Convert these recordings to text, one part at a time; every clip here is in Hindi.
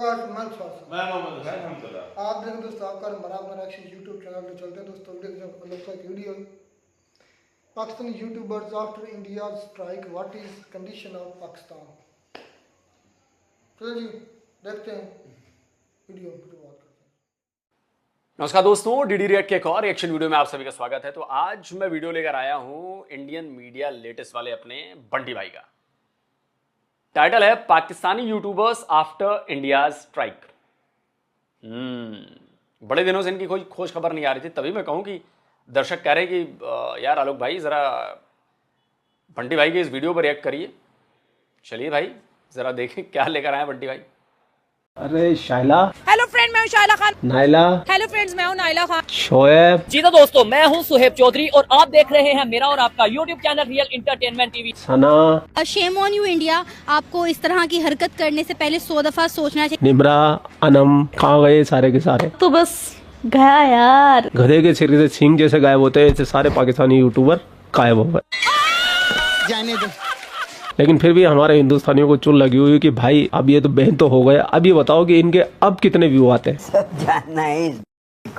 आप देखें दोस्तों, आपका हमारा एक्शन यूट्यूब चैनल पे चलते हैं दोस्तों। Video Pakistani YouTubers after India strike, what is condition of Pakistan. चलो जी देखते हैं वीडियो। नमस्कार दोस्तों, डीडी रिएक्ट के एक और रिएक्शन वीडियो में आप सभी का स्वागत है। तो आज मैं वीडियो लेकर आया हूं इंडियन मीडिया लेटेस्ट वाले अपने बंटी भाई का। टाइटल है Pakistani YouTubers after India strike. बड़े दिनों से इनकी कोई खोज खबर नहीं आ रही थी, तभी मैं कहूं कि दर्शक कह रहे हैं कि यार आलोक भाई जरा बंटी भाई के इस वीडियो पर रिएक्ट करिए। चलिए भाई जरा देखें क्या लेकर आए बंटी भाई। अरे शाइला। हेलो फ्रेंड, मैं हूं शाइला खान। नाइला। हेलो फ्रेंड्स, मैं हूं नाइला खान। शोएब। जी तो दोस्तों, मैं हूं सुहेब चौधरी और आप देख रहे हैं मेरा और आपका YouTube channel real entertainment TV. Sana. Shem on you India, आपको इस तरह की हरकत करने से पहले 100 दफा सोचना चाहिए। निमरा। अनम। कहाँ गए सारे के सारे? तो बस गया यार। गधे के सिर से सिंह जैसे गायब होते हैं, ऐसे सारे पाकिस्तानी यूट्यूबर गायब हो गए। जाने दो। लेकिन फिर भी हमारे हिंदुस्तानियों को चुल लगी हुई कि भाई अब ये तो बहन तो हो गए, अब ये बताओ कि इनके अब कितने व्यू आते हैं।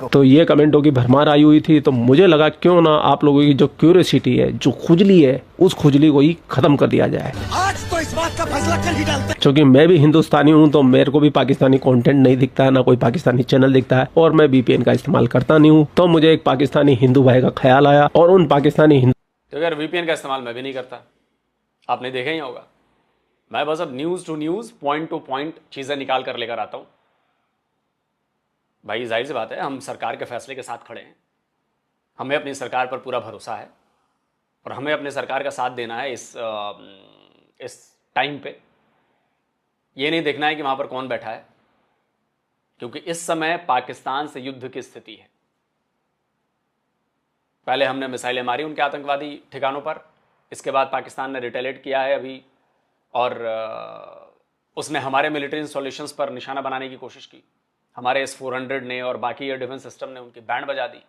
तो ये कमेंटों की भरमार आई हुई थी, तो मुझे लगा क्यों ना आप लोगों की जो क्यूरियोसिटी है, जो खुजली है, उस खुजली को ही खत्म कर दिया जाए। आज तो इस बात का फैसला कर ही डालते हैं। क्योंकि मैं भी हिंदुस्तानी हूँ, तो मेरे को भी पाकिस्तानी कंटेंट नहीं दिखता है, ना कोई पाकिस्तानी चैनल दिखता है, और मैं VPN का इस्तेमाल करता नहीं हूँ। तो मुझे एक पाकिस्तानी हिंदू भाई का ख्याल आया, और उन पाकिस्तानी हिंदू तो अगर VPN का इस्तेमाल मैं भी नहीं करता, आपने देखा ही होगा। मैं बस अब news to news, point to point चीज़ें निकाल कर लेकर आता हूँ। भाई जाहिर सी बात है, हम सरकार के फैसले के साथ खड़े हैं। हमें अपनी सरकार पर पूरा भरोसा है और हमें अपने सरकार का साथ देना है इस टाइम पे। ये नहीं देखना है कि वहाँ पर कौन बैठा है, क्योंकि इस समय पाकिस्तान से युद्ध की स्थिति है। पहले हमने मिसाइलें मारी उनके आतंकवादी ठिकानों पर, इसके बाद पाकिस्तान ने रिटेलिएट किया है अभी, और उसने हमारे मिलिट्री इंस्टॉलेशंस पर निशाना बनाने की कोशिश की। हमारे S-400 ने और बाकी एयर डिफेंस सिस्टम ने उनकी बैंड बजा दी।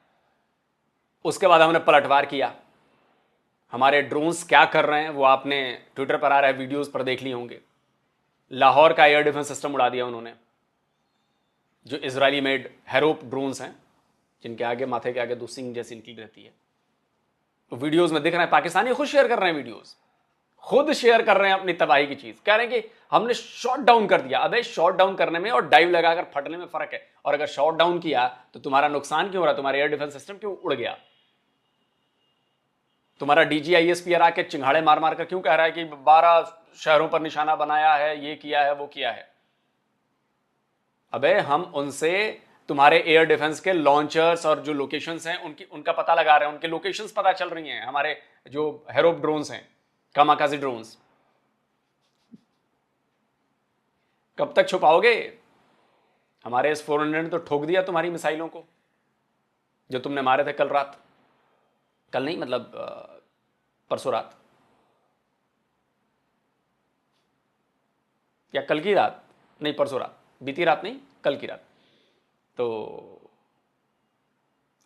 उसके बाद हमने पलटवार किया। हमारे ड्रोन्स क्या कर रहे हैं वो आपने ट्विटर पर आ रहे वीडियोस पर देख लिए होंगे। लाहौर का एयर डिफेंस सिस्टम उड़ा दिया उन्होंने, जो इजरायली मेड हेरोप ड्रोन्स हैं, जिनके आगे माथे के आगे 2 सिंग जैसी निकली रहती है। तो वीडियोस में दिख रहे हैं, पाकिस्तानी खुद शेयर कर रहे हैं वीडियोस, खुद शेयर कर रहे हैं अपनी तबाही की चीज। कह रहे हैं कि हमने शॉट डाउन कर दिया। अबे शॉट डाउन करने में और डाइव लगाकर फटने में फर्क है। और अगर शॉट डाउन किया तो तुम्हारा नुकसान क्यों हो रहा? तुम्हारा एयर डिफेंस सिस्टम क्यों उड़ गया? तुम्हारा DGISP आके चिंगाड़े मार मार कर क्यों कह रहा है कि 12 शहरों पर निशाना बनाया है, ये किया है, वो किया है? अबे हम उनसे तुम्हारे एयर डिफेंस के लॉन्चर्स और जो लोकेशंस हैं उनका पता लगा रहे हैं, उनके लोकेशंस पता चल रही हैं। हमारे जो हेरोप ड्रोन्स हैं, कामाकाजी ड्रोन्स, कब तक छुपाओगे? हमारे S-400 ने तो ठोक दिया तुम्हारी मिसाइलों को, जो तुमने मारे थे कल रात। कल नहीं, मतलब परसों रात या कल की रात, नहीं परसों रात, बीती रात नहीं, कल की रात। तो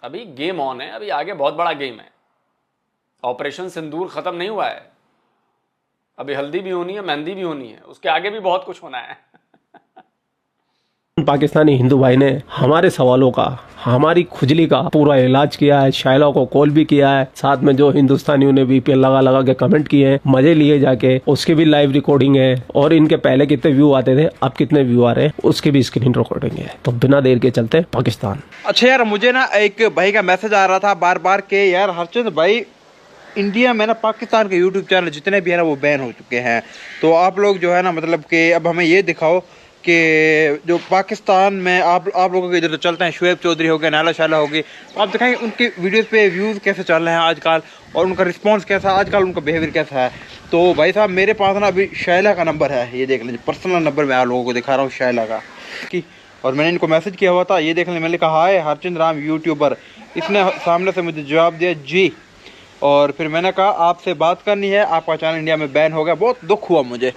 अभी गेम ऑन है, अभी आगे बहुत बड़ा गेम है। ऑपरेशन सिंदूर खत्म नहीं हुआ है, अभी हल्दी भी होनी है, मेहंदी भी होनी है, उसके आगे भी बहुत कुछ होना है। पाकिस्तानी हिंदू भाई ने हमारे सवालों का, हमारी खुजली का पूरा इलाज किया है। शाइला को कॉल भी किया है, साथ में जो हिंदुस्तानियों ने VPN लगा लगा के कमेंट किए हैं, मजे लिए जाके, उसकी भी लाइव रिकॉर्डिंग है। और इनके पहले कितने व्यू आते थे, अब कितने व्यू आ रहे हैं, उसकी भी स्क्रीन रिकॉर्डिंग है। तो बिना देर के चलते पाकिस्तान। अच्छा यार, मुझे ना एक भाई का मैसेज आ रहा था बार बार के यार हरचंद भाई, इंडिया में ना पाकिस्तान के यूट्यूब चैनल जितने भी है ना वो बैन हो चुके हैं। तो आप लोग जो है ना, मतलब कि अब हमें ये दिखाओ कि जो पाकिस्तान में आप लोगों के इधर तो चलते हैं, शुएब चौधरी हो गए, नाइला शाइला हो गई, तो आप दिखाएंगे उनकी वीडियोस पे व्यूज़ कैसे चल रहे हैं आजकल, और उनका रिस्पांस कैसा है आजकल, उनका बिहेवियर कैसा है। तो भाई साहब मेरे पास ना अभी शाइला का नंबर है, ये देख लीजिए, पर्सनल नंबर मैं आप लोगों को दिखा रहा हूँ शाइला का कि, और मैंने इनको मैसेज किया हुआ था, ये देख लें। मैंने कहा हाय हरचंद राम यूट्यूबर, इसने सामने से मुझे जवाब दिया जी। और फिर मैंने कहा आपसे बात करनी है, आपका चैनल इंडिया में बैन हो गया। बहुत दुख हुआ मुझे,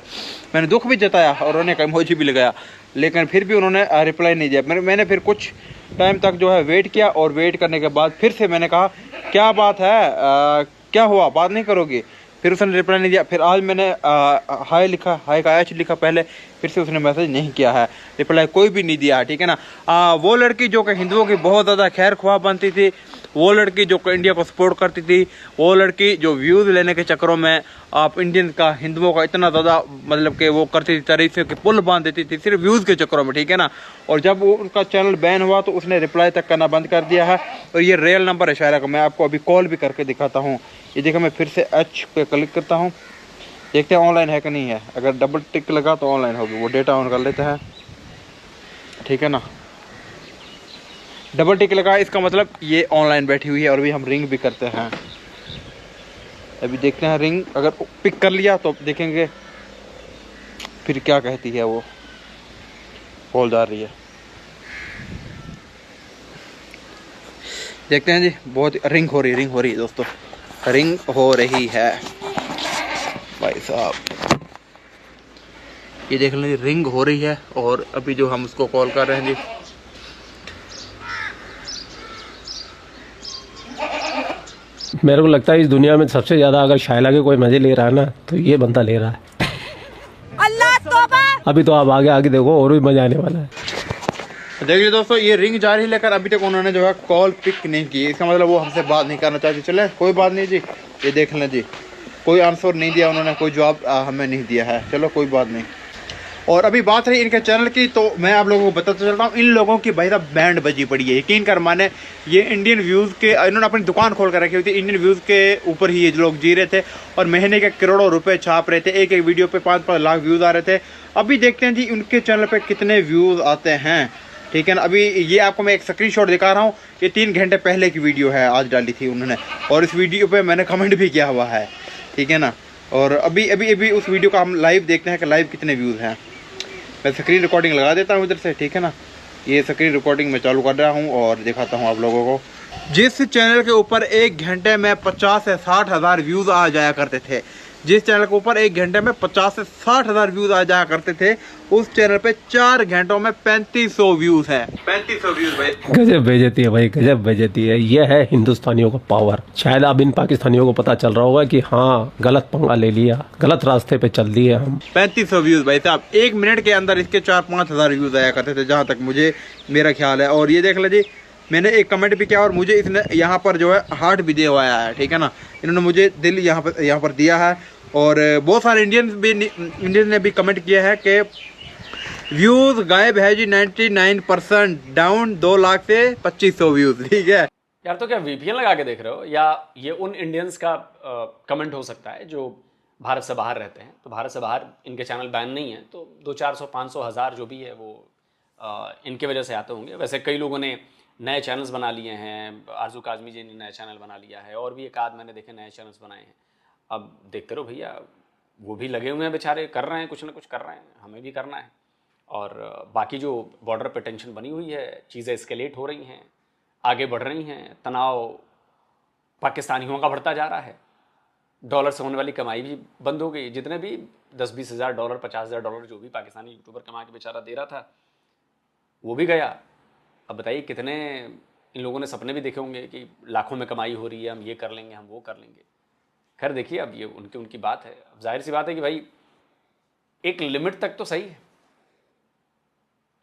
मैंने दुख भी जताया और उन्होंने कहा इमोजी भी लगाया, लेकिन फिर भी उन्होंने रिप्लाई नहीं दिया। मैंने फिर कुछ टाइम तक जो है वेट किया, और वेट करने के बाद फिर से मैंने कहा क्या बात है, क्या हुआ, बात नहीं करोगे? फिर उसने रिप्लाई नहीं दिया। फिर आज मैंने हाय लिखा, हाय का एच लिखा पहले, फिर से उसने मैसेज नहीं किया है, रिप्लाई कोई भी नहीं दिया है, ठीक है ना। वो लड़की जो कि हिंदुओं की बहुत ज़्यादा खैर ख्वाह बनती थी, वो लड़की जो इंडिया को सपोर्ट करती थी, वो लड़की जो व्यूज़ लेने के चक्करों में आप इंडियन का, हिंदुओं का इतना ज़्यादा मतलब कि वो करती थी, तारीफ़ों के पुल बांध देती थी सिर्फ व्यूज़ के चक्करों में, ठीक है ना। और जब वो उसका चैनल बैन हुआ तो उसने रिप्लाई तक करना बंद कर दिया है। और ये रियल नंबर है शायरा का, मैं आपको अभी कॉल भी करके दिखाता हूँ। ये देखो, मैं फिर से एच पे क्लिक करता हूँ, देखते हैं ऑनलाइन है कि नहीं है। अगर डबल टिक लगा तो ऑनलाइन होगी। वो डेटा ऑन कर लेते हैं, ठीक है ना। डबल टिक लगा, इसका मतलब ये ऑनलाइन बैठी हुई है। और अभी हम रिंग भी करते हैं, अभी देखते हैं रिंग। अगर पिक कर लिया तो देखेंगे फिर क्या कहती है वो। कॉल जा रही है, देखते हैं जी। बहुत रिंग हो रही है दोस्तों, रिंग हो रही है भाई साहब। ये देख लें, रिंग हो रही है। और अभी जो हम उसको कॉल कर रहे हैं जी, मेरे को लगता है इस दुनिया में सबसे ज्यादा अगर शायला के कोई मजे ले रहा है ना, तो ये बंदा ले रहा है। अल्लाह तौबा। अभी तो आप आगे देखो और भी मजा आने वाला है। देखिए दोस्तों, ये रिंग जारी है, लेकर अभी तक उन्होंने जो है कॉल पिक नहीं की। इसका मतलब वो हमसे बात नहीं करना चाहते। चले कोई बात नहीं जी, ये देख लें जी, कोई आंसर नहीं दिया उन्होंने, कोई जवाब हमें नहीं दिया है। चलो कोई बात नहीं। और अभी बात रही इनके चैनल की, तो मैं आप लोगों को बताता चलता हूँ, इन लोगों की भाई साहब बैंड बजी पड़ी है। यकीन कर माने, ये इंडियन व्यूज़ के, इन्होंने अपनी दुकान खोल कर रखी हुई थी, इंडियन व्यूज़ के ऊपर ही ये लोग जी रहे थे और महीने के करोड़ों रुपए छाप रहे थे। एक एक वीडियो पे 5-5 लाख व्यूज़ आ रहे थे। अभी देखते हैं जी उनके चैनल पर कितने व्यूज़ आते हैं, ठीक है ना। अभी ये आपको मैं एक स्क्रीनशॉट दिखा रहा हूँ, ये 3 घंटे पहले की वीडियो है, आज डाली थी उन्होंने। और इस वीडियो पे मैंने कमेंट भी किया हुआ है, ठीक है ना। और अभी उस वीडियो का हम लाइव देखते हैं कि लाइव कितने व्यूज़ हैं। मैं स्क्रीन रिकॉर्डिंग लगा देता हूँ इधर से, ठीक है ना। ये स्क्रीन रिकॉर्डिंग मैं चालू कर रहा हूँ और दिखाता हूँ आप लोगों को। जिस चैनल के ऊपर 1 घंटे में 50 से 60 हज़ार व्यूज़ आ जाया करते थे, जिस चैनल के ऊपर 1 घंटे में 50 से 60 हज़ार व्यूज़ आ जाया करते थे, उस चैनल पे 4 घंटों में 3500 व्यूज़ हैं। 3500 व्यूज़ भाई, गजब बेइज्जती है भाई, गजब बेइज्जती है। ये है हिंदुस्तानियों का पावर। शायद अब इन पाकिस्तानियों को पता चल रहा होगा कि हाँ, गलत पंगा ले लिया, गलत रास्ते पे चल दिए हम। 3500 व्यूज़ भाई साहब, 1 मिनट के अंदर इसके 4-5 हज़ार व्यूज़ आया करते थे, जहाँ तक मुझे मेरा ख्याल है। और ये देख लीजिए, मैंने एक कमेंट भी किया और मुझे इसने यहाँ पर जो है हार्ट भी दिया हुआ है, ठीक है ना। इन्होंने मुझे दिल यहाँ पर दिया है। और बहुत सारे इंडियन ने भी कमेंट किया है कि व्यूज़ गायब है जी, 99% डाउन, 2 लाख से 2500 व्यूज़, ठीक है यार। तो क्या VPN लगा के देख रहे हो, या ये उन इंडियंस का कमेंट हो सकता है जो भारत से बाहर रहते हैं? तो भारत से बाहर इनके चैनल बैन नहीं है, तो 200-400-500 हज़ार जो भी है वो इनके वजह से आते होंगे। वैसे कई लोगों ने नए चैनल्स बना लिए हैं, आरजू काजमी जी ने नया चैनल बना लिया है, और भी एक आध मैंने देखे नए चैनल्स बनाए हैं। अब देखते रहो भैया, वो भी लगे हुए हैं बेचारे, कर रहे हैं कुछ ना कुछ कर रहे हैं, हमें भी करना है। और बाकी जो बॉर्डर पे टेंशन बनी हुई है, चीज़ें एस्केलेट हो रही हैं, आगे बढ़ रही हैं, तनाव पाकिस्तानियों का बढ़ता जा रहा है, डॉलर से होने वाली कमाई भी बंद हो गई। जितने भी 10-20 हज़ार डॉलर, 50 हज़ार डॉलर जो भी पाकिस्तानी यूट्यूबर कमा के बेचारा दे रहा था, वो भी गया। अब बताइए कितने इन लोगों ने सपने भी देखे होंगे कि लाखों में कमाई हो रही है, हम ये कर लेंगे, हम वो कर लेंगे। खैर देखिए, अब ये उनकी बात है। अब जाहिर सी बात है कि भाई एक लिमिट तक तो सही है,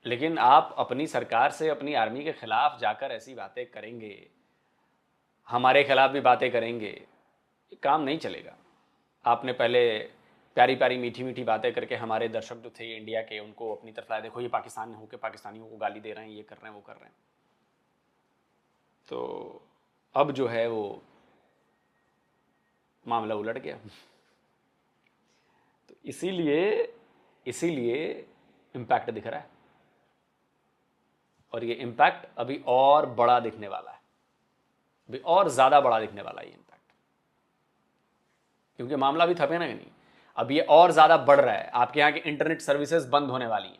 लेकिन आप अपनी सरकार से, अपनी आर्मी के खिलाफ जाकर ऐसी बातें करेंगे, हमारे खिलाफ भी बातें करेंगे, ये काम नहीं चलेगा। आपने पहले प्यारी प्यारी मीठी मीठी बातें करके हमारे दर्शक जो थे इंडिया के, उनको अपनी तरफ लाए। देखो ये पाकिस्तान होकर पाकिस्तानियों को गाली दे रहे हैं, ये कर रहे हैं, वो कर रहे हैं। तो अब जो है वो मामला उलट गया। तो इसीलिए इम्पैक्ट दिख रहा है, और ये इम्पैक्ट अभी और बड़ा दिखने वाला है, अभी और ज़्यादा बड़ा दिखने वाला है ये इम्पैक्ट, क्योंकि मामला भी थपे ना नहीं, अब ये और ज़्यादा बढ़ रहा है। आपके यहाँ की इंटरनेट सर्विसेज बंद होने वाली हैं,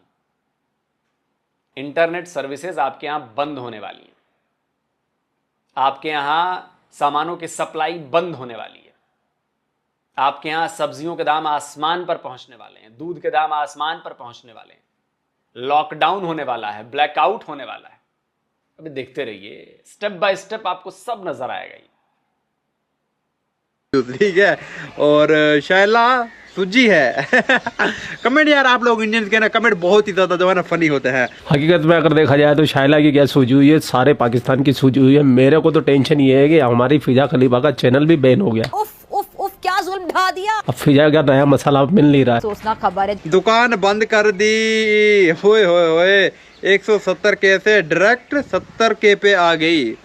इंटरनेट सर्विसेज आपके यहाँ बंद होने वाली हैं, आपके यहाँ सामानों की सप्लाई बंद होने वाली है, आपके यहाँ सब्जियों के दाम आसमान पर पहुंचने वाले हैं, दूध के दाम आसमान पर पहुंचने वाले हैं, लॉकडाउन होने वाला है, ब्लैकआउट होने वाला है। अभी देखते रहिए, स्टेप बाय स्टेप आपको सब नजर आएगा। ठीक है। और शायला सूजी है। कमेंट यार आप लोग इंडियंस के ना कमेंट बहुत ही ज्यादा जो है ना फनी होते हैं। हकीकत में अगर देखा जाए तो शायला की क्या सूजी हुई है, सारे पाकिस्तान की सूजी हुई है। मेरे को तो टेंशन ये है कि हमारी फिजा खलीफा का चैनल भी बैन हो गया। उफ उफ उफ क्या जुल्म ढा दिया। अब फिजा का नया मसाला मिल नहीं रहा है। सोचना खबर है। दुकान बंद कर दी। होए होए होए 170 के से डायरेक्ट 70 के पे आ गई।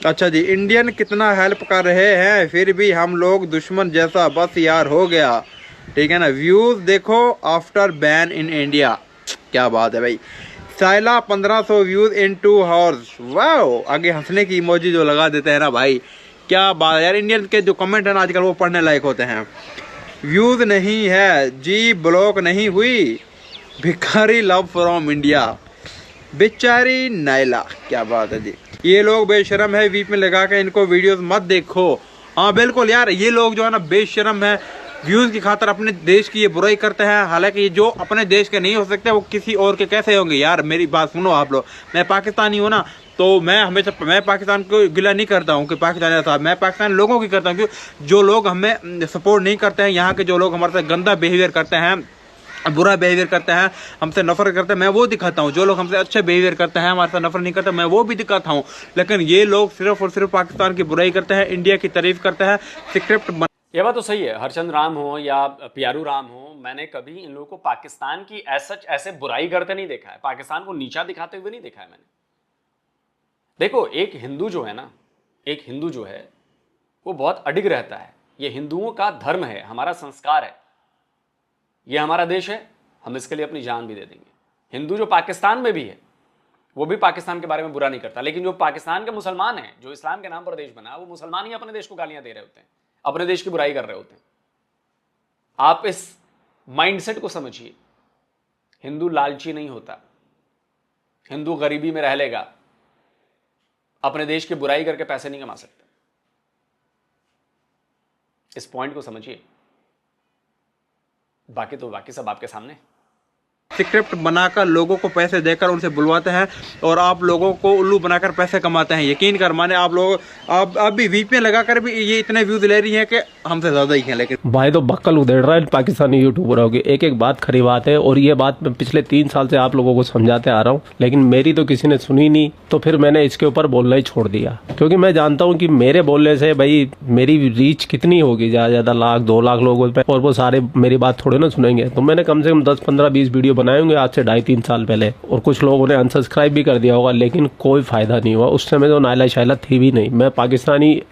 अच्छा जी, इंडियन कितना हेल्प कर रहे हैं फिर भी हम लोग दुश्मन जैसा बस यार हो गया। ठीक है ना। व्यूज देखो आफ्टर बैन इन इंडिया। क्या बात है भाई। साइला 1500 व्यूज इन 2 आवर्स। वाओ, आगे हंसने की इमोजी जो लगा देते हैं ना भाई, क्या बात है यार। इंडियन के जो कमेंट है ना आजकल वो पढ़ने लायक होते हैं। व्यूज नहीं है जी, ब्लॉक नहीं हुई, भिखारी लव फ्रॉम इंडिया, बेचारी नाइला। क्या बात है जी। ये लोग बेशरम है, वीप में लगा के इनको वीडियोस मत देखो। हाँ बिल्कुल यार, ये लोग जो है ना बेशरम है, व्यूज की खातर अपने देश की ये बुराई करते हैं। हालांकि जो अपने देश के नहीं हो सकते वो किसी और के कैसे होंगे यार। मेरी बात सुनो आप लोग, मैं पाकिस्तानी हूँ ना, तो मैं हमेशा पाकिस्तान को गिला नहीं करता हूँ कि पाकिस्तान साहब, मैं पाकिस्तान लोगों की करता हूँ। क्योंकि जो लोग हमें सपोर्ट नहीं करते हैं, यहाँ के जो लोग हमारे साथ गंदा बिहेवियर करते हैं, बुरा बिहेवियर करते हैं, हमसे नफरत करते हैं, मैं वो दिखाता हूँ। जो लोग हमसे अच्छे बिहेवियर करते हैं, हमारे साथ नफरत नहीं करते, मैं वो भी दिखाता हूँ। लेकिन ये लोग सिर्फ और सिर्फ पाकिस्तान की बुराई करते हैं, इंडिया की तारीफ करते हैं, स्क्रिप्ट। ये बात तो सही है। हरचंद राम हो या प्यारू राम हो, मैंने कभी इन लोगों को पाकिस्तान की ऐसे बुराई करते नहीं देखा है, पाकिस्तान को नीचा दिखाते हुए नहीं देखा है मैंने। देखो, एक हिंदू जो है ना, एक हिंदू जो है वो बहुत अडिग रहता है। ये हिंदुओं का धर्म है, हमारा संस्कार है, ये हमारा देश है, हम इसके लिए अपनी जान भी दे देंगे। हिंदू जो पाकिस्तान में भी है वो भी पाकिस्तान के बारे में बुरा नहीं करता। लेकिन जो पाकिस्तान के मुसलमान हैं, जो इस्लाम के नाम पर देश बना, वो मुसलमान ही अपने देश को गालियां दे रहे होते हैं, अपने देश की बुराई कर रहे होते हैं। आप इस माइंडसेट को समझिए। हिंदू लालची नहीं होता, हिंदू गरीबी में रह लेगा, अपने देश की बुराई करके पैसे नहीं कमा सकता। इस पॉइंट को समझिए, बाकी सब आपके सामने। स्क्रिप्ट बनाकर लोगों को पैसे देकर उनसे बुलवाते हैं और आप लोगों को उल्लू बनाकर पैसे कमाते हैं। यकीन कर माने आप लोग अब भी वीपीएन लगाकर भी ये इतने व्यूज ले रही हैं कि हमसे ज्यादा ही हैं। लेकिन भाई तो बक्कल उधेड़ रहा है पाकिस्तानी यूट्यूबरों की। एक एक बात खरी बात है, और ये बात मैं पिछले 3 साल से आप लोगों को समझाते आ रहा हूँ, लेकिन मेरी तो किसी ने सुनी नहीं। तो फिर मैंने इसके ऊपर बोलना ही छोड़ दिया, क्योंकि मैं जानता हूँ कि मेरे बोलने से भाई मेरी रीच कितनी होगी, ज्यादा 1 लाख 2 लाख लोगों पे, और वो सारे मेरी बात थोड़े ना सुनेंगे। तो मैंने कम से कम 10 15 20 वीडियो बनाए होंगे आज से 2.5-3 साल पहले, और कुछ लोगों ने अनसब्सक्राइब भी कर दिया होगा, लेकिन कोई फायदा नहीं हुआ। उस समय तो नाइला शाइला थी भी नहीं। मैं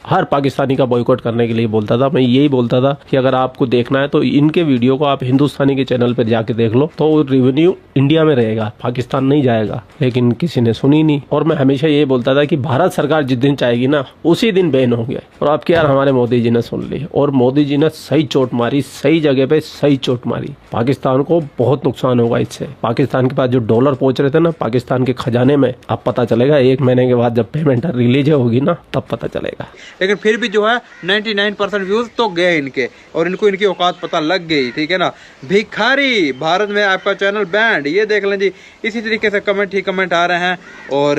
हर पाकिस्तानी का बॉयकॉट करने के लिए बोलता था। मैं यही बोलता था कि अगर आपको देखना है तो इनके वीडियो को आप हिंदुस्तानी के चैनल पर जाके देख लो, तो रेवेन्यू इंडिया में रहेगा, पाकिस्तान नहीं जाएगा। लेकिन किसी ने सुनी नहीं। और मैं हमेशा ये बोलता था कि भारत सरकार जिस दिन चाहेगी ना उसी दिन बैन हो गया। और अब क्या, हमारे मोदी जी ने सुन ली, और मोदी जी ने सही चोट मारी, सही जगह पे सही चोट मारी। पाकिस्तान को बहुत नुकसान होगा इससे। पाकिस्तान के पास जो डॉलर पहुंच रहे थे ना पाकिस्तान के खजाने में, अब पता चलेगा 1 महीने के बाद जब पेमेंट रिलीज होगी ना, तब पता चलेगा। लेकिन फिर भी जो है 99% व्यूज तो गए इनके, और इनको इनकी औकात पता लग गई। ठीक है ना। भिखारी, भारत में आपका चैनल बैंड। ये देख लें जी, इसी तरीके से कमेंट ही कमेंट आ रहे हैं। और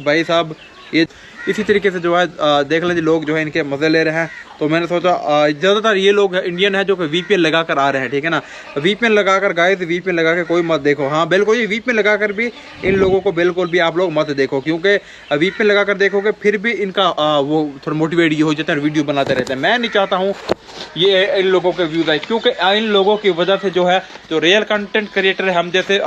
भाई साहब ये इसी तरीके से जो है देख लें जी, लोग जो है इनके मजे ले रहे हैं। तो मैंने सोचा ज़्यादातर ये लोग इंडियन है जो कि वीपीएन लगाकर आ रहे हैं। ठीक है ना। वीपीएन लगाकर गाइस, वीपीएन लगा के कोई मत देखो। हाँ बिल्कुल, ये वीपीएन लगाकर भी इन लोगों को बिल्कुल भी आप लोग मत देखो, क्योंकि वीपीएन लगाकर देखोगे फिर भी इनका वो थोड़ा मोटिवेट हो जाता है, वीडियो बनाते रहते हैं। मैं नहीं चाहता हूँ ये इन लोगों के व्यूज आए, क्योंकि इन लोगों की वजह से जो है जो रियल कंटेंट क्रिएटर है, हम जैसे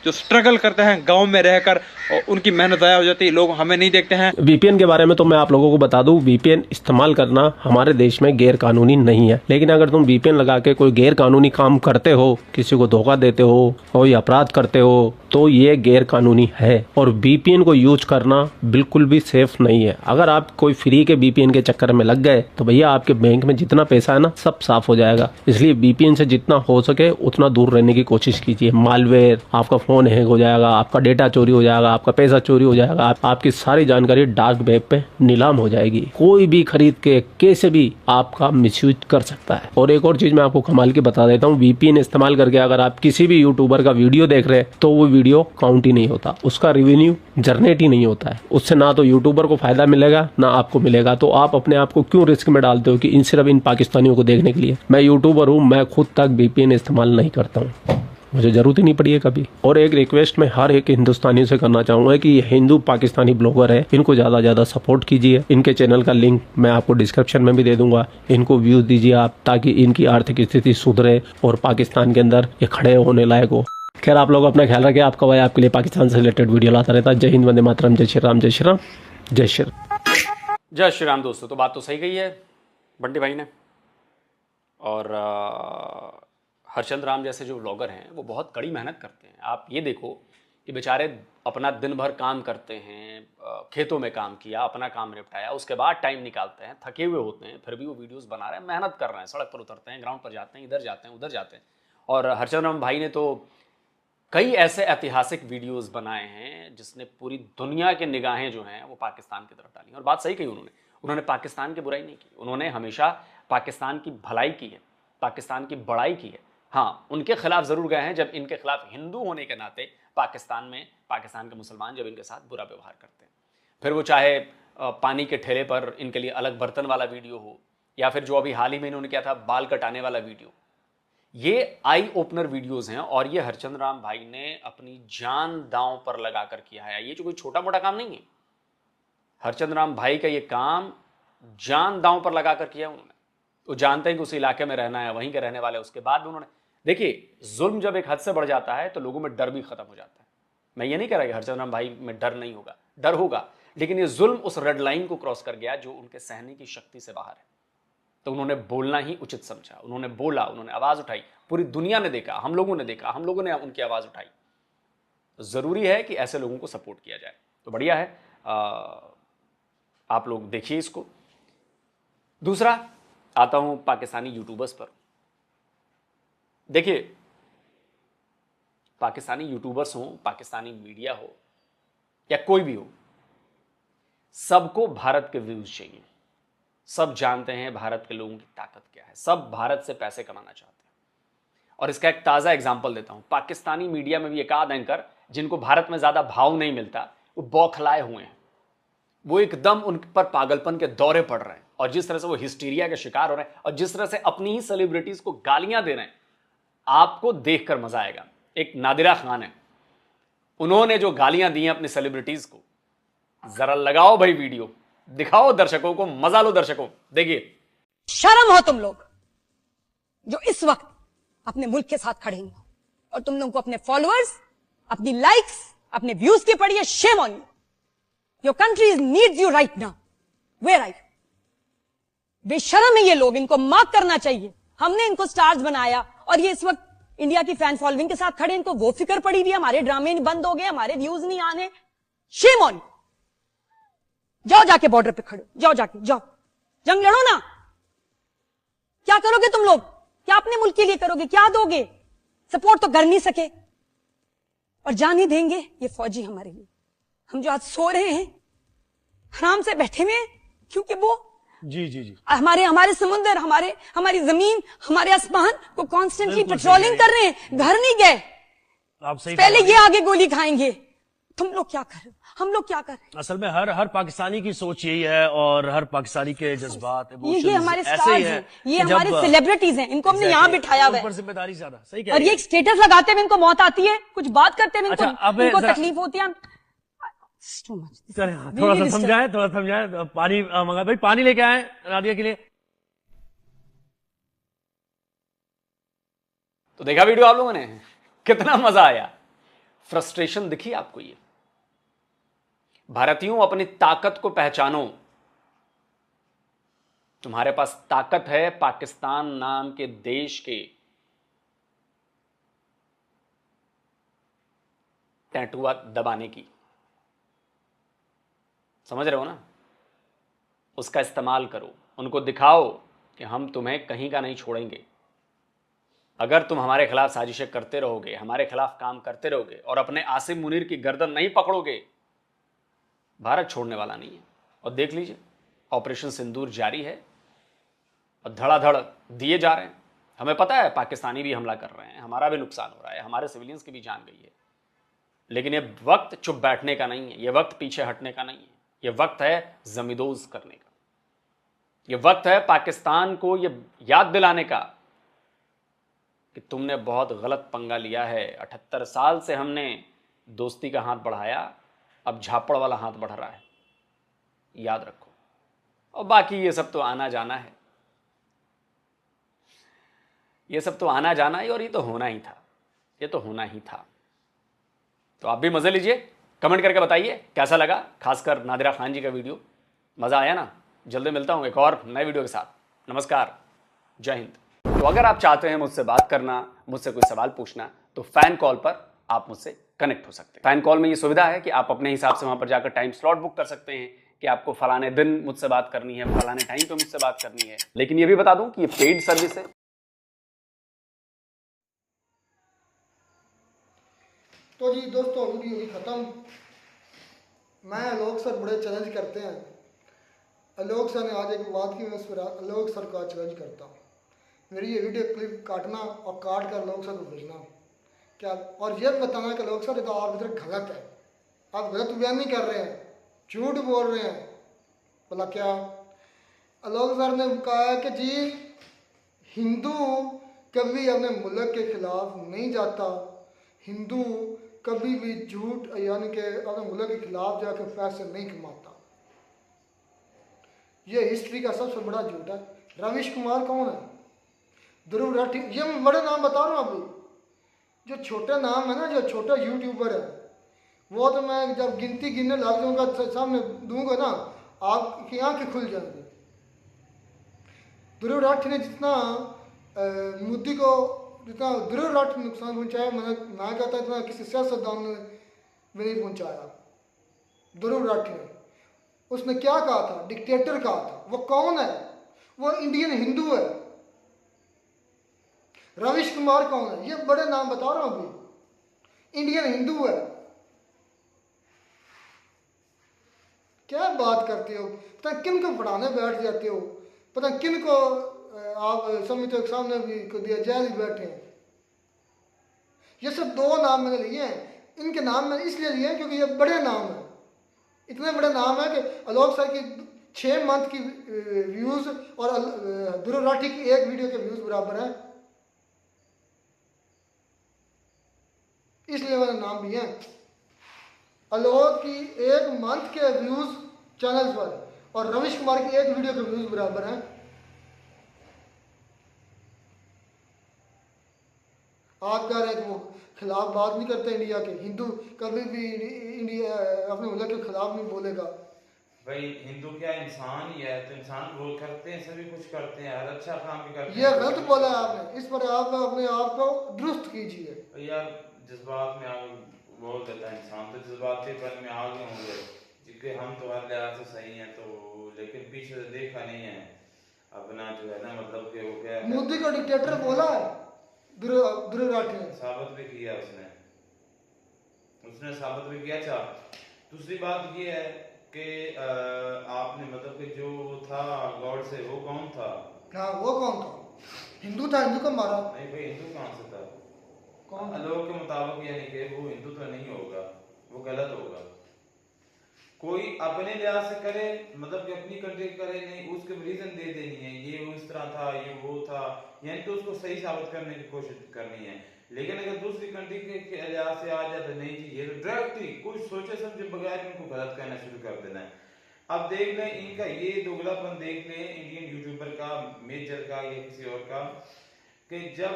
जो स्ट्रगल करते हैं गाँव में रहकर, उनकी मेहनत ज़ाया हो जाती है, लोग हमें नहीं देखते हैं। वीपीएन के बारे में तो मैं आप लोगों को बता दूं, वीपीएन इस्तेमाल करना हमारे देश में गैर कानूनी नहीं है। लेकिन अगर तुम वीपीएन लगा के कोई गैर कानूनी काम करते हो, किसी को धोखा देते हो, कोई अपराध करते हो, तो ये गैर कानूनी है। और वीपीएन को यूज करना बिल्कुल भी सेफ नहीं है। अगर आप कोई फ्री के वीपीएन के चक्कर में लग गए तो भैया आपके बैंक में जितना पैसा है ना सब साफ हो जाएगा। इसलिए वीपीएन से जितना हो सके उतना दूर रहने की कोशिश कीजिए। मालवेयर, आपका फ़ोन हैक हो जाएगा, आपका डेटा चोरी हो जाएगा, आपका पैसा चोरी हो जाएगा, आपकी सारी जानकारी डार्क वेब पे नीलाम हो जाएगी। कोई भी खरीद के कैसे भी आपका मिसयूज कर सकता है। और एक और चीज़ मैं आपको कमाल की बता देता हूँ, VPN इस्तेमाल करके अगर आप किसी भी यूट्यूबर का वीडियो देख रहे हैं तो वो वीडियो काउंट ही नहीं होता, उसका रेवेन्यू जनरेट ही नहीं होता है। उससे ना तो यूट्यूबर को फायदा मिलेगा ना आपको मिलेगा। तो आप अपने आप को क्यों रिस्क में डालते हो कि इन सिर्फ इन पाकिस्तानियों को देखने के लिए? मैं यूट्यूबर हूँ, मैं खुद तक VPN इस्तेमाल नहीं करता हूँ, मुझे जरूरत ही नहीं पड़ी है कभी। और एक रिक्वेस्ट मैं हर एक हिंदुस्तानी से करना चाहूंगा कि ये हिंदू पाकिस्तानी ब्लॉगर है, इनको ज्यादा ज्यादा सपोर्ट कीजिए। इनके चैनल का लिंक मैं आपको डिस्क्रिप्शन में भी दे दूंगा, इनको व्यूज दीजिए आप, ताकि इनकी आर्थिक स्थिति सुधरे और पाकिस्तान के अंदर ये खड़े होने लायक हो। खैर, आप लोग अपना ख्याल रखें। आपका भाई आपके लिए पाकिस्तान से रिलेटेड वीडियो लाता रहता है। जय हिंद, वंदे मातरम, जय श्री राम, जय श्री राम, जय श्री राम। जय श्री राम। दोस्तों, तो बात तो सही कही है बंटी भाई ने। और हरचंद राम जैसे जो व्लॉगर हैं वो बहुत कड़ी मेहनत करते हैं। आप ये देखो कि बेचारे अपना दिन भर काम करते हैं, खेतों में काम किया, अपना काम निपटाया, उसके बाद टाइम निकालते हैं, थके हुए होते हैं, फिर भी वो वीडियोस बना रहे हैं, मेहनत कर रहे हैं, सड़क पर उतरते हैं, ग्राउंड पर जाते हैं, इधर जाते हैं, उधर जाते हैं। और हरचंद राम भाई ने तो कई ऐसे ऐतिहासिक वीडियोस बनाए हैं जिसने पूरी दुनिया की निगाहें जो हैं वो पाकिस्तान की तरफ डाली। और बात सही कही उन्होंने पाकिस्तान की बुराई नहीं की, उन्होंने हमेशा पाकिस्तान की भलाई की है, पाकिस्तान की बड़ाई की है। हाँ, उनके खिलाफ जरूर गए हैं जब इनके खिलाफ हिंदू होने के नाते पाकिस्तान के मुसलमान जब इनके साथ बुरा व्यवहार करते हैं। फिर वो चाहे पानी के ठेले पर इनके लिए अलग बर्तन वाला वीडियो हो, या फिर जो अभी हाल ही में इन्होंने किया था बाल कटाने वाला वीडियो, ये आई ओपनर वीडियोस हैं। और ये हरचंद राम भाई ने अपनी जान दांव पर लगाकर किया है। ये जो कोई छोटा मोटा काम नहीं है, हरचंद राम भाई का ये काम जान दांव पर लगाकर किया उन्होंने। वो जानते हैं कि उस इलाके में रहना है, वहीं के रहने वाले। उसके बाद उन्होंने, देखिए, जुल्म जब एक हद से बढ़ जाता है तो लोगों में डर भी खत्म हो जाता है। मैं ये नहीं कह रहा कि हरचंद राम भाई में डर नहीं होगा, डर होगा, लेकिन ये जुल्म उस रेड लाइन को क्रॉस कर गया जो उनके सहने की शक्ति से बाहर है। तो उन्होंने बोलना ही उचित समझा, उन्होंने बोला, उन्होंने आवाज उठाई, पूरी दुनिया ने देखा, हम लोगों ने देखा, हम लोगों ने उनकी आवाज उठाई। तो जरूरी है कि ऐसे लोगों को सपोर्ट किया जाए। तो बढ़िया है, आप लोग देखिए इसको। दूसरा आता हूं पाकिस्तानी यूट्यूबर्स पर। देखिए, पाकिस्तानी यूट्यूबर्स हो, पाकिस्तानी मीडिया हो, या कोई भी हो, सबको भारत के व्यूज चाहिए। सब जानते हैं भारत के लोगों की ताकत क्या है, सब भारत से पैसे कमाना चाहते हैं। और इसका एक ताजा एग्जांपल देता हूं। पाकिस्तानी मीडिया में भी एक आध एंकर जिनको भारत में ज्यादा भाव नहीं मिलता, वो बौखलाए हुए हैं, वो एकदम उन पर पागलपन के दौरे पड़ रहे हैं। और जिस तरह से वो हिस्टीरिया के शिकार हो रहे हैं और जिस तरह से अपनी ही सेलिब्रिटीज को गालियां दे रहे हैं, आपको देखकर मजा आएगा। एक नादिरा खान है, उन्होंने जो गालियां दी हैं अपनी सेलिब्रिटीज को, जरा लगाओ भाई वीडियो, दिखाओ दर्शकों को, मजा लो दर्शकों, देखिए। शर्म हो तुम लोग जो इस वक्त अपने मुल्क के साथ खड़े हैं, और तुम लोगों को अपने फॉलोअर्स, अपनी लाइक्स, अपने व्यूज की पड़ी है। Shame on you. Your country needs you right now. Where are you? बेशर्म है ये लोग, इनको मार्क करना चाहिए। हमने इनको स्टार्स बनाया और ये इस वक्त इंडिया की फैन फॉलोइंग के साथ खड़े। इनको वो फिक्र पड़ी हुई है, हमारे ड्रामे बंद हो गए, हमारे व्यूज नहीं आने। Shame on. जाओ जाके बॉर्डर पे खड़ो, जाओ जाके, जाओ जंग लड़ो ना। क्या करोगे तुम लोग? क्या अपने मुल्क के लिए करोगे? क्या दोगे? सपोर्ट तो कर नहीं सके और जान ही देंगे ये फौजी हमारे लिए। हम जो आज सो रहे हैं, आराम से बैठे हुए हैं, क्योंकि वो जी हमारे समुद्र, हमारी जमीन, हमारे आसमान को कॉन्स्टेंटली पेट्रोलिंग कर रहे हैं, घर नहीं गए। आप सही पहले ये आगे गोली खाएंगे। तुम लोग क्या कर रहे हो? हम लोग क्या कर रहे हैं? असल में हर पाकिस्तानी की सोच यही है, और हर पाकिस्तानी के जज्बात, ये हमारे स्टार्स हैं, ये हमारे सेलिब्रिटीज हैं, इनको हमने यहाँ बिठाया हुआ है। जिम्मेदारी ज्यादा सही कह और ये एक स्टेटस लगाते हुए इनको मौत आती है, कुछ बात करते हुए इनको तकलीफ होती है। थोड़ा सा समझाए। पानी मंगा भाई, पानी लेके आए रादिया के लिए। तो देखा वीडियो आप लोगों ने, कितना मजा आया। फ्रस्ट्रेशन दिखी आपको? ये भारतीयों, अपनी ताकत को पहचानो। तुम्हारे पास ताकत है पाकिस्तान नाम के देश के टैटुआ दबाने की। समझ रहे हो ना? उसका इस्तेमाल करो, उनको दिखाओ कि हम तुम्हें कहीं का नहीं छोड़ेंगे। अगर तुम हमारे खिलाफ साजिशें करते रहोगे, हमारे खिलाफ काम करते रहोगे और अपने आसिम मुनीर की गर्दन नहीं पकड़ोगे, भारत छोड़ने वाला नहीं है। और देख लीजिए, ऑपरेशन सिंदूर जारी है और धड़ाधड़ दिए जा रहे हैं। हमें पता है पाकिस्तानी भी हमला कर रहे हैं, हमारा भी नुकसान हो रहा है, हमारे सिविलियंस की भी जान गई है, लेकिन ये वक्त चुप बैठने का नहीं है, ये वक्त पीछे हटने का नहीं है, ये वक्त है जमींदोज करने का, ये वक्त है पाकिस्तान को ये याद दिलाने का कि तुमने बहुत गलत पंगा लिया है। 78 साल से हमने दोस्ती का हाथ बढ़ाया, अब झापड़ वाला हाथ बढ़ रहा है, याद रखो। और बाकी ये सब तो आना जाना है, ये सब तो आना जाना है और ये तो होना ही था, ये तो होना ही था। तो आप भी मजे लीजिए, कमेंट करके बताइए कैसा लगा, खासकर नादिरा खान जी का वीडियो। मज़ा आया ना? जल्दी मिलता हूँ एक और नए वीडियो के साथ। नमस्कार, जय हिंद। तो अगर आप चाहते हैं मुझसे बात करना, मुझसे कोई सवाल पूछना, तो फैन कॉल पर आप मुझसे कनेक्ट हो सकते हैं। फैन कॉल में ये सुविधा है कि आप अपने हिसाब से वहां पर जाकर टाइम स्लॉट बुक कर सकते हैं कि आपको फलाने दिन मुझसे बात करनी है, फलाने टाइम पे मुझसे बात करनी है। लेकिन ये भी बता दूं कि ये पेड सर्विस है। तो जी दोस्तों, वीडियो भी ख़त्म। मैं आलोक सर बड़े चैलेंज करते हैं। आलोक सर ने आज एक बात की, मैं उस पर आलोक सर का चैलेंज करता हूँ। मेरी ये वीडियो क्लिप काटना और काट कर आलोक सर को भेजना क्या, और ये बताना कि आलोक सर ये तो आप इधर गलत है, आप गलत बयान नहीं कर रहे हैं, झूठ बोल रहे हैं। भला क्या? आलोक सर ने कहा है कि जी हिंदू कभी अपने मुल्क के खिलाफ नहीं जाता, हिंदू कभी भी झूठ यानी कि अपने मुल्क के खिलाफ जाकर पैसे नहीं कमाता। ये हिस्ट्री का सबसे बड़ा झूठ है। रविश कुमार कौन है? ध्रुव राठी, ये मैं बड़े नाम बता रहा हूँ। अभी जो छोटे नाम है ना, जो छोटा यूट्यूबर है, वो तो मैं जब गिनती गिनने लग जाऊंगा, सामने दूंगा ना, आपकी आंखें खुल जाएंगी। ध्रुव राठी ने जितना मोदी को, जितना ध्रुव राठी नुकसान पहुंचाया, मैंने ना कहता इतना किसी सियासतदान ने भी नहीं पहुंचाया। ध्रुव राठी ने, उसने क्या कहा था? डिक्टेटर कहा था। वो कौन है? वो इंडियन हिंदू है। रविश कुमार कौन है? ये बड़े नाम बता रहा हूं। अभी इंडियन हिंदू है। क्या बात करते हो? पता किन को पढ़ाने बैठ जाते हो, पता किन को आप समझते हो सामने भी को दिया जेल बैठे हैं। ये सब दो नाम मैंने लिए हैं। इनके नाम मैंने इसलिए लिए हैं क्योंकि ये बड़े नाम हैं। इतने बड़े नाम है कि आलोक सर की 6 मंथ की व्यूज और ध्रुव राठी की एक वीडियो के व्यूज बराबर हैं, इसलिए मैंने नाम लिए हैं। आलोक की 1 मंथ के व्यूज चैनल पर और रविश कुमार की एक वीडियो के व्यूज बराबर हैं। आप कह रहे हैं कि वो खिलाफ बात नहीं करते इंडिया के, हिंदू कभी भी इंडिया अपने मुल्क के खिलाफ नहीं बोलेगा। भाई हिंदू क्या इंसान ही है, तो इंसान वो करते हैं, सभी कुछ करते हैं, हर अच्छा काम भी करते हैं। ये गलत बोला आपने, इस पर आप अपने आप को दुरुस्त कीजिए। यार जज्बात में आगे बोल देता है इंसान, तो जज्बातीपन में आगे होंगे, क्योंकि हम तो हर लिहाज से सही हैं, तो लेकिन पीछे से देखा नहीं है अपना जो है ना, मतलब कि वो क्या मोदी को डिक्टेटर बोला है ध्रुव राठी ने, साबित भी किया उसने साबित भी किया। अच्छा, दूसरी बात ये है कि आपने मतलब कि जो था गॉड से, वो कौन था? हाँ, वो कौन था? हिंदू था, हिंदू को मारा। नहीं भाई, हिंदू कहाँ से था? कौन? आलोक के मुताबिक यानी कि वो हिंदू तो नहीं होगा, वो गलत होगा। कोई अपने लिहाज से करे, मतलब कि अपनी कंट्री करे, नहीं उसके रीजन दे देनी है, ये वो इस तरह था, ये वो था, यानी कि उसको सही साबित करने की कोशिश करनी है। लेकिन अगर दूसरी कंट्री के लिहाज से आ जाए तो नहीं जी, ये तो डायरेक्टली कुछ सोचे समझे बगैर उनको गलत कहना शुरू कर देना है। अब देख लें इनका ये दोगलापन, देख लें इंडियन यूट्यूबर का, मेजर का या किसी और का, कि जब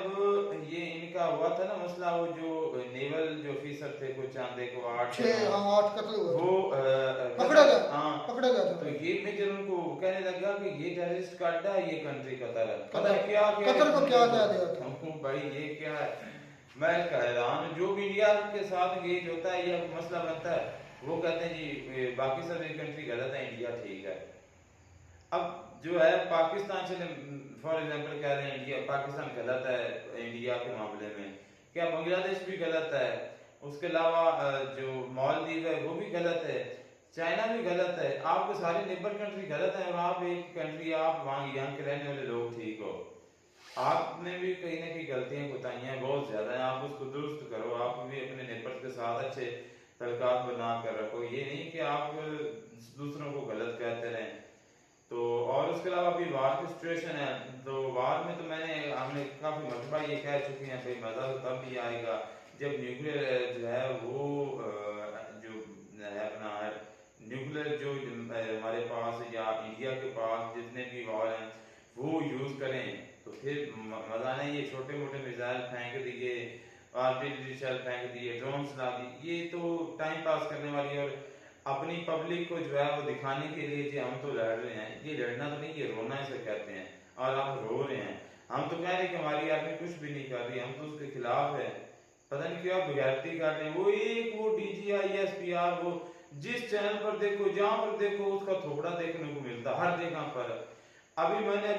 ये इनका हुआ था ना मसला, वो जो नेवल जो ऑफिसर थे, कुछ चांदे को 8 कत्ल हुआ, वो पकड़ा गया। हाँ, पकड़ा गया था। तो ये मेजर उनको कहने लगा कि ये टेररिस्ट का अड्डा है, ये कंट्री कतर है। पता क्या कतर को क्या कह दिया था? भाई ये क्या है, मैं हैरान। जो भी इंडिया के साथ एंगेज होता है, यह मसला बनता है, वो कहते हैं जी बाकी सब कंट्री गलत है, इंडिया ठीक है। अब जो है पाकिस्तान से फॉर एग्जांपल कह रहे हैं इंडिया पाकिस्तान गलत है इंडिया के मामले में, क्या बांग्लादेश भी गलत है, उसके अलावा जो मालदीव है वो भी गलत है, चाइना भी गलत है, आपके सारे नेबर कंट्री गलत है और आप एक कंट्री आप वहाँ यहाँ के रहने वाले लोग ठीक हो। आपने भी कहीं ना कहीं गलतियां कोताहियां बहुत ज्यादा हैं, आप उसको दुरुस्त करो, आप भी अपने नेबर के साथ अच्छे तलकात बना कर रखो, ये नहीं कि आप दूसरों को गलत कहते रहें। तो और उसके अलावा अभी वार की सिचुएशन है, तो वार में तो हमने काफी मरतबा ये कह चुके हैं भाई मजा तो तब भी आएगा जब न्यूक्लियर जो है वो जो है अपना न्यूक्लियर जो हमारे पास या इंडिया के पास जितने भी वार हैं वो यूज करें, तो फिर मजा नहीं। ये छोटे मोटे मिसाइल फेंक दिए, आर्टिलरी शेल फेंक दिए, ड्रोन चला दिए, ये तो टाइम पास करने वाली और अपनी पब्लिक को जो है वो दिखाने के लिए कि हम तो लड़ रहे हैं, ये लड़ना तो नहीं, ये रोना इसे कहते हैं और आप रो रहे हैं। हम तो कह रहे हैं कि हमारी आर्मी कुछ भी नहीं कर रही, हम तो उसके खिलाफ है, पता नहीं क्यों बेगैरती कर रहे हैं। वो DGI SPR वो जिस चैनल पर देखो जहां पर देखो उसका थोबड़ा देखने को मिलता हर जगह पर। अभी मैंने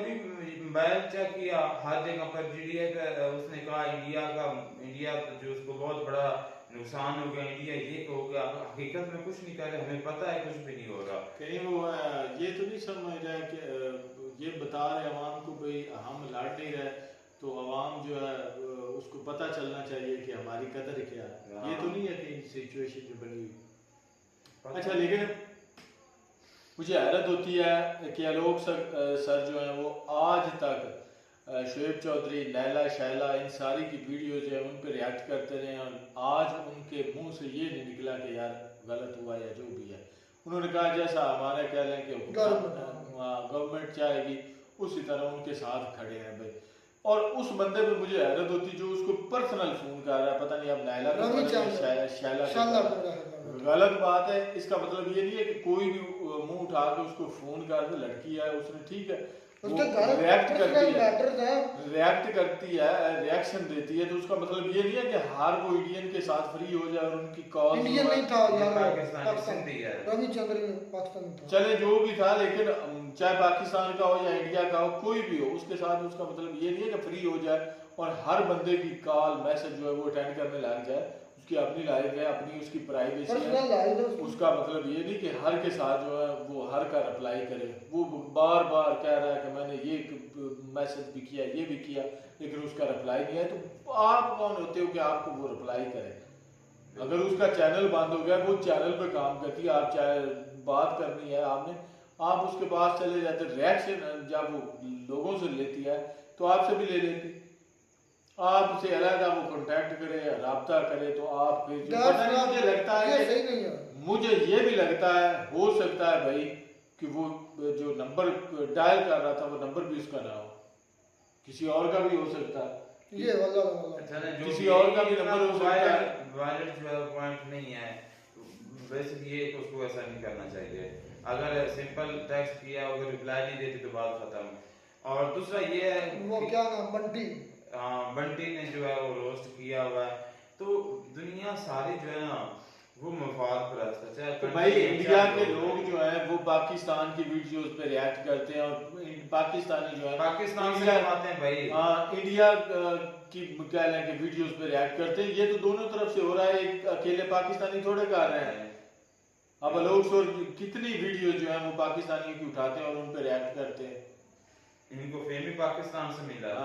मोबाइल चेक किया, हर जगह पर GDI का उसने कहा इंडिया जो उसको बहुत बड़ा नुकसान हो गया, इंडिया ये हो गया, हकीकत में कुछ नहीं कर रहे, हमें पता है कुछ भी नहीं हो रहा। कहीं वो ये तो नहीं समझ रहा है कि ये बता रहे अवाम को भाई हम लड़ नहीं रहे, तो अवाम जो है उसको पता चलना चाहिए कि हमारी कदर क्या है, ये तो नहीं है कि सिचुएशन जो बनी हुई। अच्छा, लेकिन मुझे हैरत होती है कि आलोक सर जो है वो आज तक शोएब चौधरी, नैला, शैला, इन सारी की वीडियो जो है उन पर रिएक्ट करते रहे और आज उनके मुंह से ये नहीं निकला कि यार गलत हुआ या जो भी है। उन्होंने कहा जैसा हमारा कह रहे हैं कि गवर्नमेंट चाहेगी उसी तरह उनके साथ खड़े हैं भाई। और उस बंदे पे मुझे हैरत होती जो उसको पर्सनल फोन कर रहा है, पता नहीं अब नैला का शैला गलत बात है। इसका मतलब ये नहीं है कि कोई भी मुंह उठा के उसको फोन कर दे, लड़की है उसने ठीक है रिएक्ट करती है रिएक्शन देती है, तो उसका मतलब ये नहीं है कि हर वो इंडियन के साथ फ्री हो जाए और उनकी कॉल इंडियन नहीं था यार, पाकिस्तान चले जो भी था, लेकिन चाहे पाकिस्तान का हो या इंडिया का हो कोई भी हो उसके साथ उसका मतलब ये नहीं है कि फ्री हो जाए और हर बंदे की कॉल मैसेज जो है वो अटेंड करने लग जाए। उसकी अपनी लाइफ है, अपनी उसकी प्राइवेसी है, उसका मतलब ये नहीं कि हर के साथ जो है वो हर का रिप्लाई करे। वो बार बार कह रहा है कि मैंने ये मैसेज भी किया, ये भी किया, लेकिन उसका रिप्लाई नहीं है। तो आप कौन होते हो कि आपको वो रिप्लाई करे? अगर उसका चैनल बंद हो गया, वो चैनल पे काम करती है, आप चाहे बात करनी है आपने, आप उसके पास चले जाते, रिएक्शन जब वो लोगों से लेती है तो आपसे भी ले लेती, आपसे अलग वो कांटेक्ट करे, राब्ता करे, तो आप फिर जो पता नहीं, मुझे लगता है मुझे ये भी लगता है हो सकता है भाई कि वो जो नंबर डायल कर रहा था वो नंबर भी उसका ना हो, किसी और का भी हो सकता है, ये किसी और का भी नंबर हो सकता है। वायलेट जो है पॉइंट नहीं है, वैसे ये उसको ऐसा नहीं करना चाहिए। अगर सिंपल टेक्स्ट किया, अगर रिप्लाई नहीं देती तो बात खत्म। और दूसरा ये है वो क्या नाम बंटी ने जो है वो रोस्ट किया हुआ है, तो दुनिया सारी जो है ना वो मफाद परस्त है। तो भाई इंडिया के लोग जो है वो पाकिस्तान की वीडियोस पे रिएक्ट करते हैं और पाकिस्तानी जो है पाकिस्तान से आते हैं भाई, इंडिया की कह रहे हैं कि वीडियोस पे रिएक्ट करते हैं। ये तो दोनों तरफ से हो रहा है, एक अकेले पाकिस्तानी थोड़े कर रहे हैं। अब लोग कितनी वीडियो जो है वो पाकिस्तानियों की उठाते हैं और उन पे रिएक्ट करते हैं। इनको फेम ही पाकिस्तान से मिला,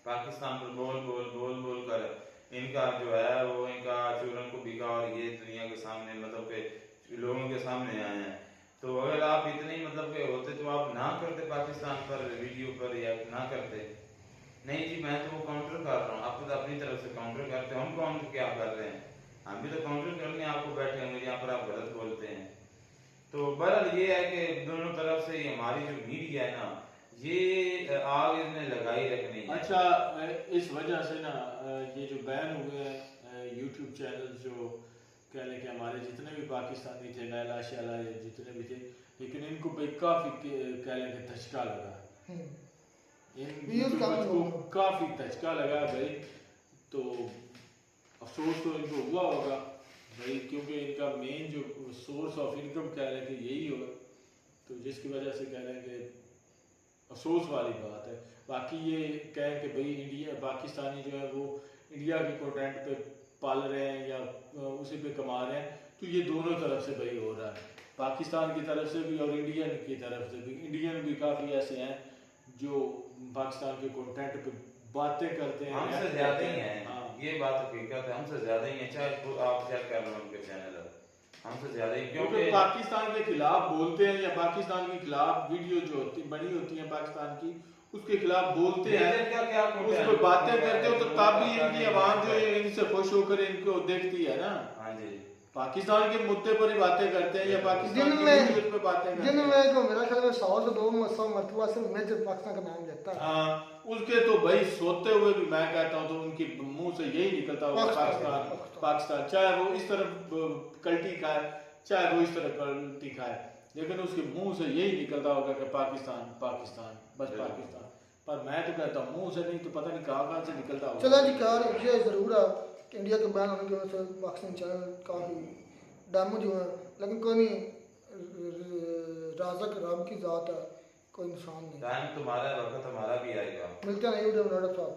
पाकिस्तान पर बोल कर इनका जो है वो इनका चूरन को बिका और ये दुनिया के सामने मतलब के लोगों के सामने आए हैं। तो अगर आप इतने मतलब के होते तो आप ना करते पाकिस्तान पर वीडियो पर रिएक्ट ना करते। नहीं जी मैं तो वो काउंटर कर रहा हूँ, आप तो अपनी तरफ से काउंटर करते हो, हम काउंटर क्या कर रहे हैं, हम भी तो काउंटर करने आपको बैठे होंगे यहाँ पर आप गलत बोलते हैं। तो बहरहाल ये है कि दोनों तरफ से हमारी जो मीडिया है ना ये आग इसने लगाई रखनी है। अच्छा, इस वजह से ना ये जो बैन हुए हैं यूट्यूब चैनल, जो कह लें कि हमारे जितने भी पाकिस्तानी थे, नैला शैला जितने भी थे, लेकिन इनको काफ़ी कह लें कि धचका लगा, इनको काफ़ी धचका लगा भाई। तो अफसोस तो इनको हुआ होगा भाई, क्योंकि इनका मेन जो सोर्स ऑफ इनकम कह लें कि यही होगा। तो जिसकी वजह से कह रहे हैं कि अफसोस वाली बात है। बाकी ये कहें कि भाई इंडिया पाकिस्तानी जो है वो इंडिया के कंटेंट पे पाल रहे हैं या उसी पे कमा रहे हैं, तो ये दोनों तरफ से भाई हो रहा है, पाकिस्तान की तरफ से भी और इंडियन की तरफ से भी। इंडियन भी काफ़ी ऐसे हैं जो पाकिस्तान के कंटेंट पे बातें करते हैं, हमसे ज्यादा ही हैं। हाँ, ये बात हकीकत है, हमसे ज्यादा ही है, चाहे आप चेक कर लो उनके चैनल, हमसे ज्यादा ही, क्योंकि पाकिस्तान के खिलाफ बोलते हैं या पाकिस्तान के खिलाफ वीडियो जो बनी होती है पाकिस्तान की उसके खिलाफ बोलते हैं, क्या उस पर बातें करते हो, तो तब भी इनकी आवाम जो है इनसे खुश होकर इनको देखती है ना। हाँ जी, पाकिस्तान के मुद्दे पर ही बातें करते हैं या पाकिस्तान की वीडियोस पे बातें करते हैं, जिनमें तो मेरा ख्याल में 100 से 200 मरतबा से मेजर पाकिस्तान का नाम लेता है। हाँ, उसके तो भाई सोते हुए भी मैं कहता हूँ तो उनके मुंह से यही निकलता होगा पाकिस्तान, चाहे वो इस तरफ कल्टी खाए चाहे वो इस तरफ कल्टी खाए, लेकिन उसके मुंह से यही निकलता होगा कि पाकिस्तान पाकिस्तान बस पाकिस्तान। पर मैं तो कहता हूँ मुंह से नहीं तो पता नहीं कहाँ से निकलता होगा। चलो जी, कार ये ज़रूर है कि इंडिया के बैन होने की वजह से पाकिस्तान चैनल काफ़ी डैमेज हुए हैं, लेकिन कोई नहीं, राज़क रब की ज़ात है, कोई इंसान नहीं। टाइम तुम्हारा, वक्त हमारा भी आएगा। मिलते हैं नई वीडियो में, साथ।